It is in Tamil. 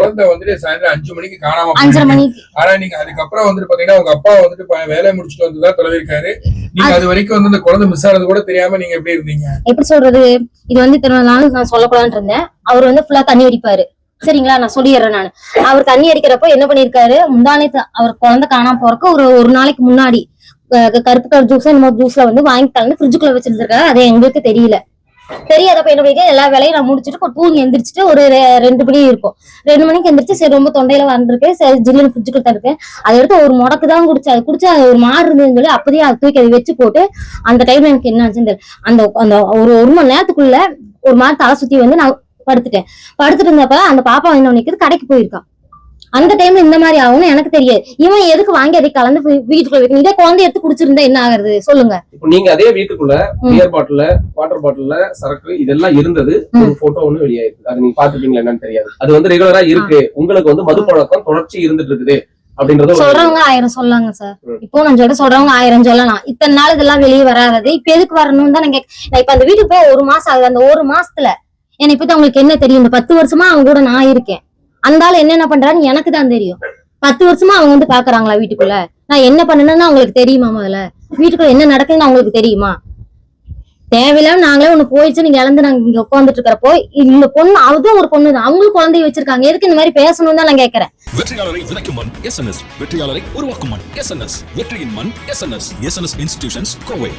குழந்தை வந்துட்டு சாயந்தரம் 5 மணிக்கு காணாம 5:30 மணிக்கு. ஆனா நீங்க அதுக்கப்புறம் வந்துட்டு பாத்தீங்கன்னா உங்க அப்பா வந்துட்டு வேலையை முடிச்சுட்டு வந்துதான் தொலைவிருக்காரு. நீங்க அது வரைக்கும் வந்து இந்த குழந்தை மிஸ் ஆனது கூட தெரியாம நீங்க எப்படி இருந்தீங்க? எப்படி சொல்றது, இது வந்து இத்தனை நாள் நான் சொல்லக்கூடாதுன்னு இருந்தேன். அவர் வந்து ஃபுல்லா தண்ணி அடிப்பாரு. சரிங்களா, நான் சொல்லிடுறேன். நான் அவர் தண்ணி அடிக்கிறப்போ என்ன பண்ணிருக்காரு, முந்தானத்து அவர் குழந்தை காணாம போறக்கு ஒரு நாளைக்கு முன்னாடி கருப்பு கலர் ஜூஸ் இந்த மாதிரி ஜூஸ்ல வந்து வாங்கி கலந்து ஃப்ரிட்ஜுக்குள்ள வச்சிருந்திருக்காரு. அது எங்களுக்கு தெரியல. தெரியாதப்ப என்ன பண்ணிருக்கேன், எல்லா வேலையும் நான் முடிச்சுட்டு தூங்கி எந்திரிச்சிட்டு ஒரு 2 மணி இருக்கும். 2 மணிக்கு எந்திரிச்சு சரி ரொம்ப தொண்டையில வந்திருக்கு, சரி ஜில்லுன்னு ஃப்ரிட்ஜுக்குள்ள இருக்கேன். அதை எடுத்து ஒரு முடக்கு தான் குடிச்சு, அது குடிச்சு அது ஒரு மாறு இருந்ததுன்னு சொல்லி அப்போதையே அதை தூக்கி அதை வச்சு போட்டு அந்த டைம்ல எனக்கு என்ன ஆச்சுன்னு அந்த அந்த ஒரு மணி நேரத்துக்குள்ள ஒரு மாதிரி தலை சுத்தி வந்து நான் படுத்துட்டு இருந்தப்ப அந்த பாப்பா என்ன நிக்குது, கடைக்கு போயிருக்கான். அந்த டைம்ல இந்த மாதிரி ஆகும்னு எனக்கு தெரியாது. இவன் எதுக்கு வாங்கி அதை கலந்து வீட்டுக்குள்ள வைக்கணும்? இதே குழந்தை எடுத்து குடிச்சிருந்தா என்ன ஆகுறது சொல்லுங்க. இப்போ நீங்க அதே வீட்டுக்குள்ள பியர் பாட்டில், வாட்டர் பாட்டில்ல சரக்கு இதெல்லாம் இருந்தது, ஒரு போட்டோ ஒண்ணு வெளியாயிருக்கு. அது நீங்க பாத்துட்டீங்களா என்னன்னு தெரியாது. அது வந்து ரெகுலரா இருக்கு, உங்களுக்கு வந்து மது பழக்கம் தொடர்ச்சி இருந்துட்டு இருக்குது அப்படின்றது சொல்றவங்க 1000 சொல்லாங்க சார். இப்போ நான் சொல்றவங்க 1000 சொல்லலாம். இத்தனை நாள் இதெல்லாம் வெளியே வராது, இப்ப எதுக்கு வரணும்னு தான் நான் இப்ப அந்த வீட்டுக்கு போய் 1 மாசம் ஆகுது. அந்த 1 மாசத்துல என்னை பத்தி அவங்களுக்கு என்ன தெரியும்? இந்த 10 வருஷமா அவங்க கூட நான் இருக்கேன். அந்த ஆள் என்னென்ன பண்றான்னு எனக்கு தான் தெரியும். 10 வருஷமா அவங்க வந்து பாக்குறாங்களா வீட்டுக்குள்ள? நான் என்ன பண்ணணும்னு அவங்களுக்கு தெரியுமா? முதல்ல வீட்டுக்குள்ள என்ன நடக்குதுன்னு அவங்களுக்கு தெரியுமா? தேவையில்லாம நாங்களே ஒண்ணு போயிடுச்சு, நீங்க இழந்து நாங்க இங்க உட்காந்துட்டு இருக்கிறப்போ இந்த பொண்ணு அதுவும் ஒரு பொண்ணு தான், அவங்களுக்கு குழந்தைய வச்சிருக்காங்க. எதுக்கு இந்த மாதிரி பேசணும்னு தான் நான் கேட்கறேன். வெற்றியாளரை விதைக்கும் மண் SNS, வெற்றியாளரை உருவாக்கும் மண் SNS, வெற்றியின் மண் SNS, SNS இன்ஸ்டிடியூஷன்ஸ் கோவை.